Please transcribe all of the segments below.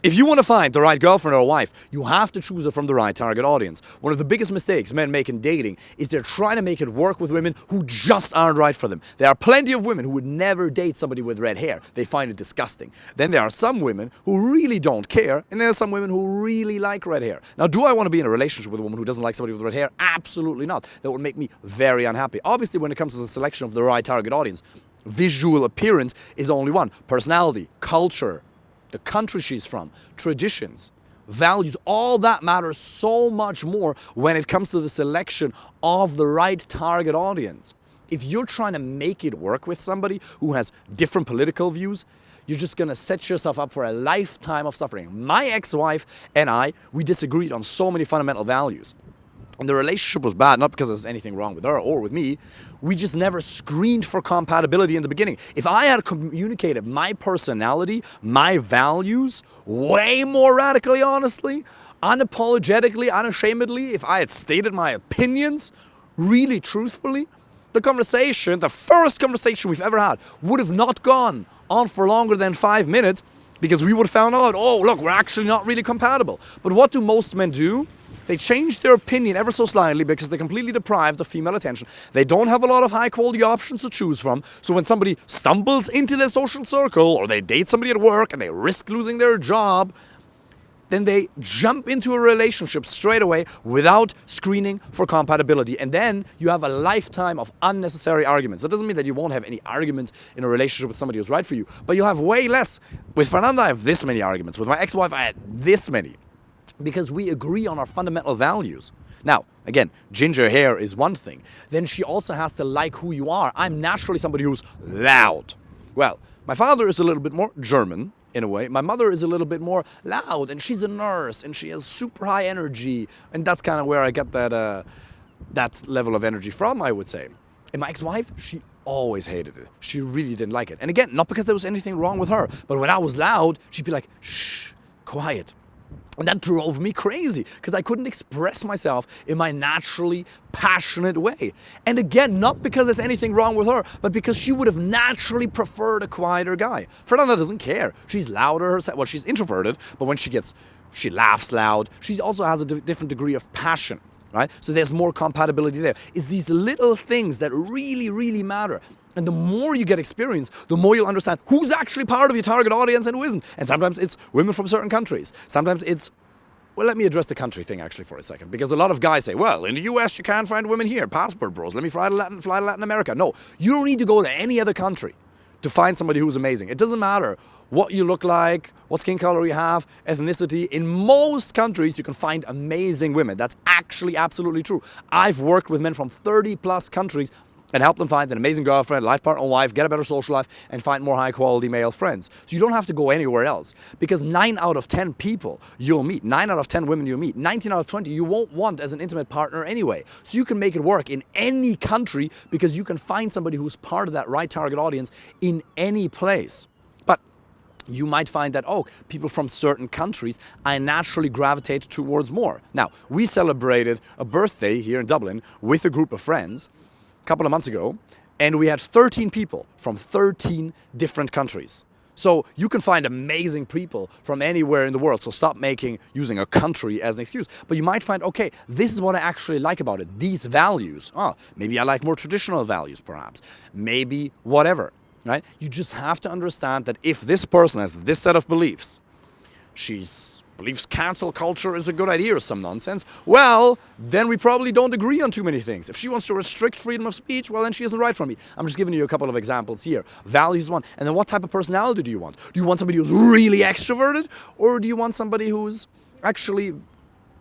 If you want to find the right girlfriend or wife, you have to choose her from the right target audience. One of the biggest mistakes men make in dating is they're trying to make it work with women who just aren't right for them. There are plenty of women who would never date somebody with red hair. They find it disgusting. Then there are some women who really don't care, and there are some women who really like red hair. Now, do I want to be in a relationship with a woman who doesn't like somebody with red hair? Absolutely not. That would make me very unhappy. Obviously, when it comes to the selection of the right target audience, visual appearance is only one. Personality, culture, the country she's from, traditions, values, all that matters so much more when it comes to the selection of the right target audience. If you're trying to make it work with somebody who has different political views, you're just gonna set yourself up for a lifetime of suffering. My ex-wife and I, we disagreed on so many fundamental values. And the relationship was bad, not because there's anything wrong with her or with me. We just never screened for compatibility in the beginning. If I had communicated my personality, my values, way more radically, honestly, unapologetically, unashamedly, if I had stated my opinions really truthfully, the first conversation we've ever had, would have not gone on for longer than 5 minutes because we would have found out, oh, look, we're actually not really compatible. But what do most men do? They change their opinion ever so slightly because they're completely deprived of female attention. They don't have a lot of high quality options to choose from. So when somebody stumbles into their social circle or they date somebody at work and they risk losing their job, then they jump into a relationship straight away without screening for compatibility. And then you have a lifetime of unnecessary arguments. That doesn't mean that you won't have any arguments in a relationship with somebody who's right for you, but you'll have way less. With Fernanda, I have this many arguments. With my ex-wife, I had this many. Because we agree on our fundamental values. Now, again, ginger hair is one thing. Then she also has to like who you are. I'm naturally somebody who's loud. Well, my father is a little bit more German, in a way. My mother is a little bit more loud, and she's a nurse, and she has super high energy. And that's kind of where I get that level of energy from, I would say. And my ex-wife, she always hated it. She really didn't like it. And again, not because there was anything wrong with her, but when I was loud, she'd be like, shh, quiet. And that drove me crazy because I couldn't express myself in my naturally passionate way. And again, not because there's anything wrong with her, but because she would have naturally preferred a quieter guy. Fernanda doesn't care. She's louder herself. Well, she's introverted, but when she laughs loud. She also has a different degree of passion, right? So there's more compatibility there. It's these little things that really, really matter. And the more you get experience, the more you'll understand who's actually part of your target audience and who isn't. And sometimes it's women from certain countries. Sometimes it's, well, let me address the country thing actually for a second. Because a lot of guys say, well, in the US you can't find women here. Passport bros, let me fly to Latin America. No, you don't need to go to any other country to find somebody who's amazing. It doesn't matter what you look like, what skin color you have, ethnicity. In most countries, you can find amazing women. That's actually absolutely true. I've worked with men from 30 plus countries and help them find an amazing girlfriend, life partner, wife, get a better social life, and find more high-quality male friends. So you don't have to go anywhere else. Because 9 out of 10 people you'll meet, 9 out of 10 women you'll meet, 19 out of 20 you won't want as an intimate partner anyway. So you can make it work in any country because you can find somebody who's part of that right target audience in any place. But you might find that, oh, people from certain countries I naturally gravitate towards more. Now, we celebrated a birthday here in Dublin with a group of friends couple of months ago, and we had 13 people from 13 different countries. So you can find amazing people from anywhere in the world. So stop using a country as an excuse. But you might find, okay, this is what I actually like about it. These values. Oh, maybe I like more traditional values, perhaps. Maybe whatever, right? You just have to understand that if this person has this set of beliefs, she believes cancel culture is a good idea or some nonsense, well, then we probably don't agree on too many things. If she wants to restrict freedom of speech, well, then she isn't right for me. I'm just giving you a couple of examples here. Values is one. And then what type of personality do you want? Do you want somebody who's really extroverted? Or do you want somebody who's actually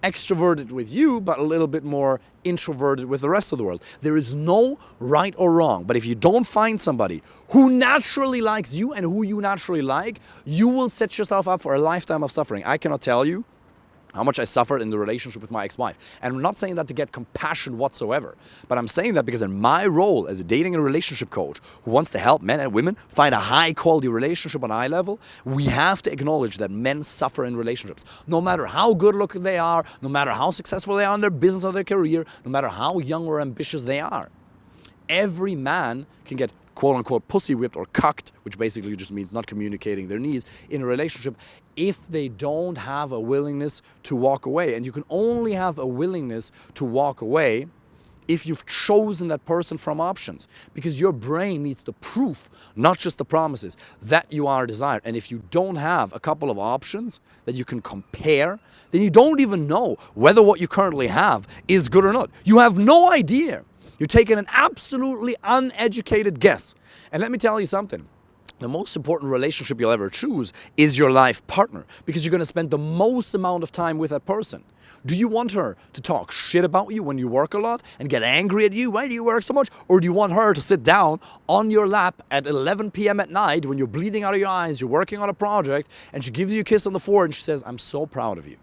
extroverted with you, but a little bit more introverted with the rest of the world? There is no right or wrong, but if you don't find somebody who naturally likes you and who you naturally like, you will set yourself up for a lifetime of suffering. I cannot tell you how much I suffered in the relationship with my ex-wife. And I'm not saying that to get compassion whatsoever, but I'm saying that because in my role as a dating and relationship coach who wants to help men and women find a high quality relationship on eye level, we have to acknowledge that men suffer in relationships. No matter how good looking they are, no matter how successful they are in their business or their career, no matter how young or ambitious they are. Every man can get quote-unquote pussy whipped or cucked, which basically just means not communicating their needs in a relationship, if they don't have a willingness to walk away. And you can only have a willingness to walk away if you've chosen that person from options, because your brain needs the proof, not just the promises, that you are desired. And if you don't have a couple of options that you can compare, then you don't even know whether what you currently have is good or not. You have no idea. You're taking an absolutely uneducated guess. And let me tell you something. The most important relationship you'll ever choose is your life partner, because you're going to spend the most amount of time with that person. Do you want her to talk shit about you when you work a lot and get angry at you? Why do you work so much? Or do you want her to sit down on your lap at 11 p.m. at night when you're bleeding out of your eyes, you're working on a project, and she gives you a kiss on the forehead and she says, "I'm so proud of you"?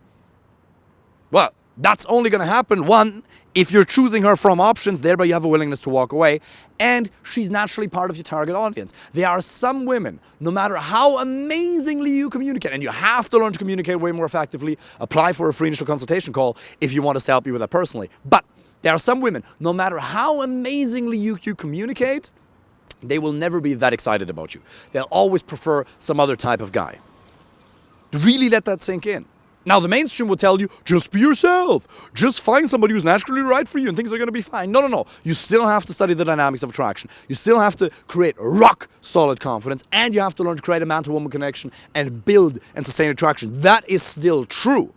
Well, that's only going to happen, one, if you're choosing her from options, thereby you have a willingness to walk away, and she's naturally part of your target audience. There are some women, no matter how amazingly you communicate, and you have to learn to communicate way more effectively, apply for a free initial consultation call if you want us to help you with that personally. But there are some women, no matter how amazingly you communicate, they will never be that excited about you. They'll always prefer some other type of guy. Really let that sink in. Now, the mainstream will tell you, just be yourself. Just find somebody who's naturally right for you and things are going to be fine. No, no, no. You still have to study the dynamics of attraction. You still have to create rock solid confidence, and you have to learn to create a man-to-woman connection and build and sustain attraction. That is still true.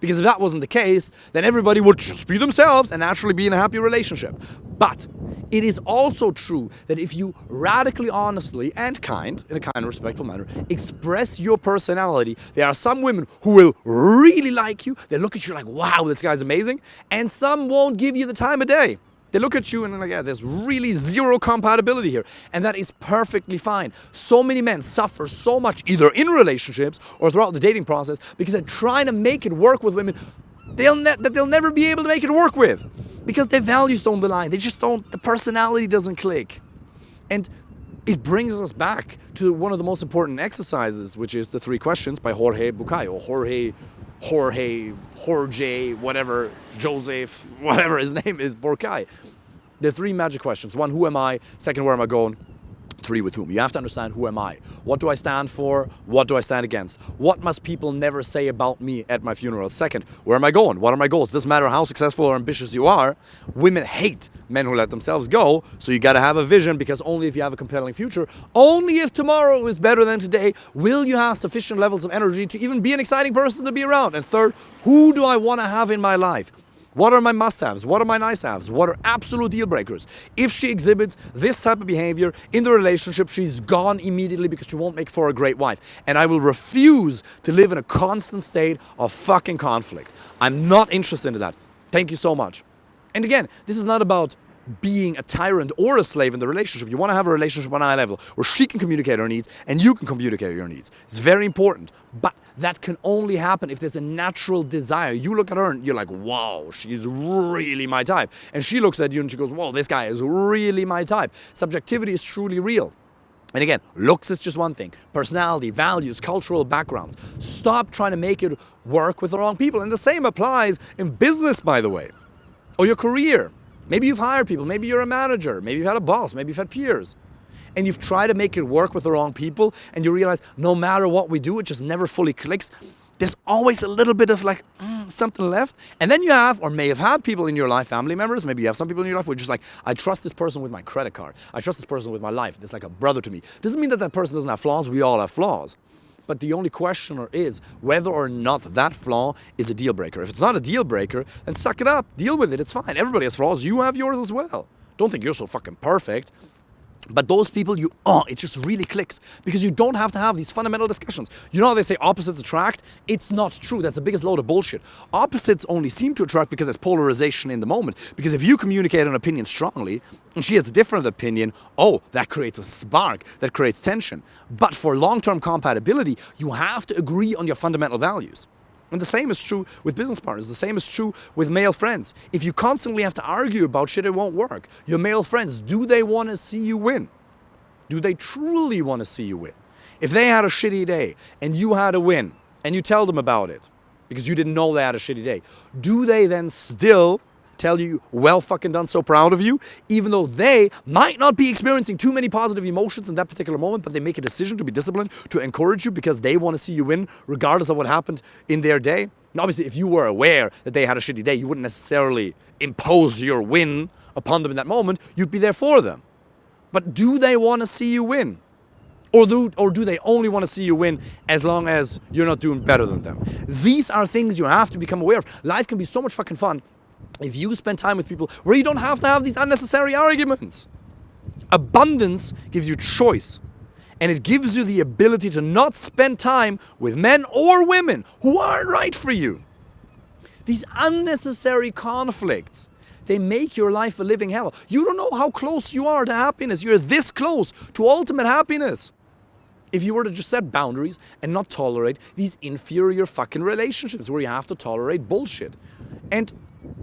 Because if that wasn't the case, then everybody would just be themselves and naturally be in a happy relationship. But it is also true that if you radically, honestly, and in a kind and respectful manner, express your personality, there are some women who will really like you. They look at you like, wow, this guy's amazing. And some won't give you the time of day. They look at you and they're like, yeah, there's really zero compatibility here. And that is perfectly fine. So many men suffer so much, either in relationships or throughout the dating process, because they're trying to make it work with women that they'll never be able to make it work with. Because their values don't align. They just don't, the personality doesn't click. And it brings us back to one of the most important exercises, which is the 3 questions by Jorge Bucay, or Jorge, whatever, Joseph, whatever his name is, Bucay. There are 3 magic questions. 1, who am I? 2, where am I going? 3, with whom? You have to understand, who am I? What do I stand for? What do I stand against? What must people never say about me at my funeral? 2, where am I going? What are my goals? Doesn't matter how successful or ambitious you are. Women hate men who let themselves go. So you got to have a vision, because only if you have a compelling future, only if tomorrow is better than today, will you have sufficient levels of energy to even be an exciting person to be around. And 3, who do I want to have in my life? What are my must-haves? What are my nice-haves? What are absolute deal breakers? If she exhibits this type of behavior in the relationship, she's gone immediately, because she won't make for a great wife. And I will refuse to live in a constant state of fucking conflict. I'm not interested in that. Thank you so much. And again, this is not about being a tyrant or a slave in the relationship. You want to have a relationship on eye level where she can communicate her needs and you can communicate your needs. It's very important. But that can only happen if there's a natural desire. You look at her and you're like, wow, she's really my type. And she looks at you and she goes, whoa, this guy is really my type. Subjectivity is truly real. And again, looks is just one thing. Personality, values, cultural backgrounds. Stop trying to make it work with the wrong people. And the same applies in business, by the way, or your career. Maybe you've hired people, maybe you're a manager, maybe you've had a boss, maybe you've had peers. And you've tried to make it work with the wrong people, and you realize no matter what we do, it just never fully clicks. There's always a little bit of like, something left. And then you have, or may have had people in your life, family members, maybe you have some people in your life who are just like, I trust this person with my credit card. I trust this person with my life. It's like a brother to me. Doesn't mean that that person doesn't have flaws. We all have flaws. But the only question is whether or not that flaw is a deal breaker. If it's not a deal breaker, then suck it up. Deal with it. It's fine. Everybody has flaws. You have yours as well. Don't think you're so fucking perfect. But those people, it just really clicks, because you don't have to have these fundamental discussions. You know how they say opposites attract? It's not true. That's the biggest load of bullshit. Opposites only seem to attract because there's polarization in the moment. Because if you communicate an opinion strongly and she has a different opinion, that creates a spark, that creates tension. But for long-term compatibility, you have to agree on your fundamental values. And the same is true with business partners. The same is true with male friends. If you constantly have to argue about shit, it won't work. Your male friends, do they want to see you win? Do they truly want to see you win? If they had a shitty day and you had a win and you tell them about it because you didn't know they had a shitty day, do they then still tell you, well fucking done, so proud of you, even though they might not be experiencing too many positive emotions in that particular moment, but they make a decision to be disciplined, to encourage you because they want to see you win regardless of what happened in their day. And obviously, if you were aware that they had a shitty day, you wouldn't necessarily impose your win upon them in that moment. You'd be there for them. But do they want to see you win? Or do they only want to see you win as long as you're not doing better than them? These are things you have to become aware of. Life can be so much fucking fun if you spend time with people where you don't have to have these unnecessary arguments. Abundance gives you choice. And it gives you the ability to not spend time with men or women who aren't right for you. These unnecessary conflicts, they make your life a living hell. You don't know how close you are to happiness. You're this close to ultimate happiness. If you were to just set boundaries and not tolerate these inferior fucking relationships where you have to tolerate bullshit. And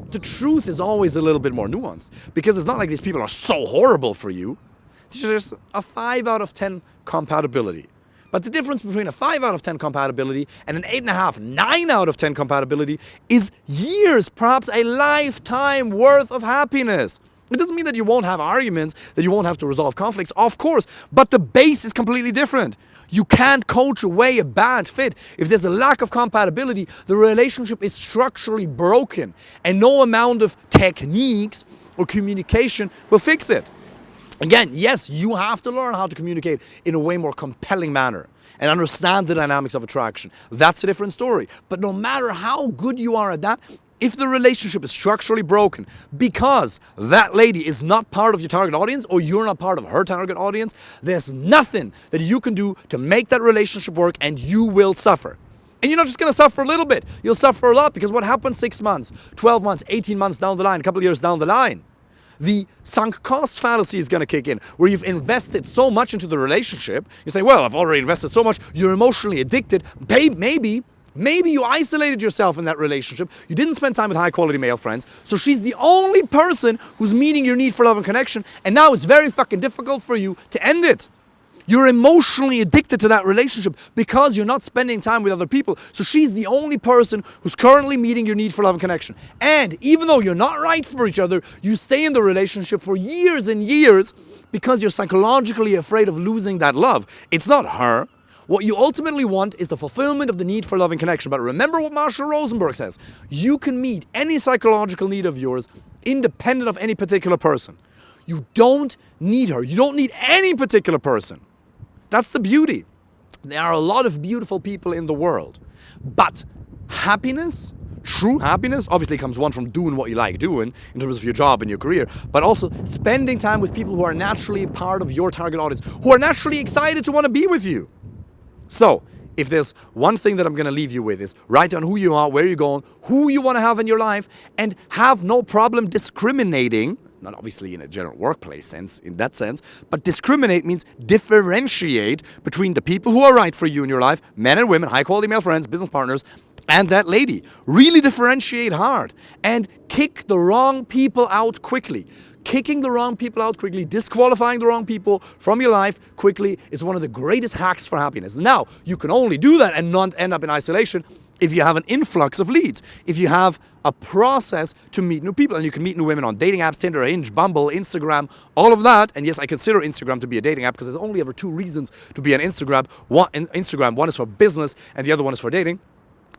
the truth is always a little bit more nuanced, because it's not like these people are so horrible for you. It's just a 5 out of 10 compatibility. But the difference between a 5 out of 10 compatibility and an 8.5, 9 out of 10 compatibility is years, perhaps a lifetime worth of happiness. It doesn't mean that you won't have arguments, that you won't have to resolve conflicts, of course, but the base is completely different. You can't coach away a bad fit. If there's a lack of compatibility, the relationship is structurally broken, and no amount of techniques or communication will fix it. Again, yes, you have to learn how to communicate in a way more compelling manner and understand the dynamics of attraction. That's a different story. But no matter how good you are at that, if the relationship is structurally broken because that lady is not part of your target audience or you're not part of her target audience, there's nothing that you can do to make that relationship work, and you will suffer. And you're not just going to suffer a little bit. You'll suffer a lot, because what happens 6 months, 12 months, 18 months down the line, a couple of years down the line? The sunk cost fallacy is going to kick in, where you've invested so much into the relationship. You say, well, I've already invested so much. You're emotionally addicted. Maybe you isolated yourself in that relationship. You didn't spend time with high quality male friends. So she's the only person who's meeting your need for love and connection. And now it's very fucking difficult for you to end it. You're emotionally addicted to that relationship because you're not spending time with other people. So she's the only person who's currently meeting your need for love and connection. And even though you're not right for each other, you stay in the relationship for years and years because you're psychologically afraid of losing that love. It's not her. What you ultimately want is the fulfillment of the need for love and connection. But remember what Marshall Rosenberg says. You can meet any psychological need of yours independent of any particular person. You don't need her. You don't need any particular person. That's the beauty. There are a lot of beautiful people in the world. But happiness, true happiness, obviously comes one from doing what you like doing in terms of your job and your career, but also spending time with people who are naturally part of your target audience, who are naturally excited to want to be with you. So, if there's one thing that I'm going to leave you with is write down who you are, where you're going, who you want to have in your life, and have no problem discriminating. Not obviously in a general workplace sense, in that sense, but discriminate means differentiate between the people who are right for you in your life, men and women, high quality male friends, business partners, and that lady. Really differentiate hard and kick the wrong people out quickly. Kicking the wrong people out quickly, disqualifying the wrong people from your life quickly is one of the greatest hacks for happiness. Now, you can only do that and not end up in isolation if you have an influx of leads, if you have a process to meet new people. And you can meet new women on dating apps, Tinder, Hinge, Bumble, Instagram, all of that. And yes, I consider Instagram to be a dating app because there's only ever 2 reasons to be on Instagram. One is for business and the other one is for dating.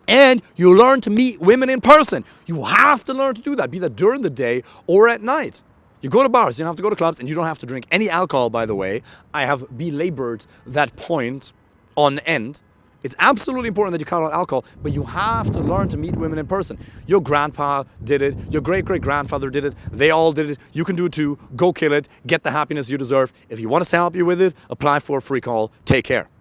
And you learn to meet women in person. You have to learn to do that, be that during the day or at night. You go to bars, you don't have to go to clubs, and you don't have to drink any alcohol, by the way. I have belabored that point on end. It's absolutely important that you cut out alcohol, but you have to learn to meet women in person. Your grandpa did it. Your great-great-grandfather did it. They all did it. You can do it too. Go kill it. Get the happiness you deserve. If you want us to help you with it, apply for a free call. Take care.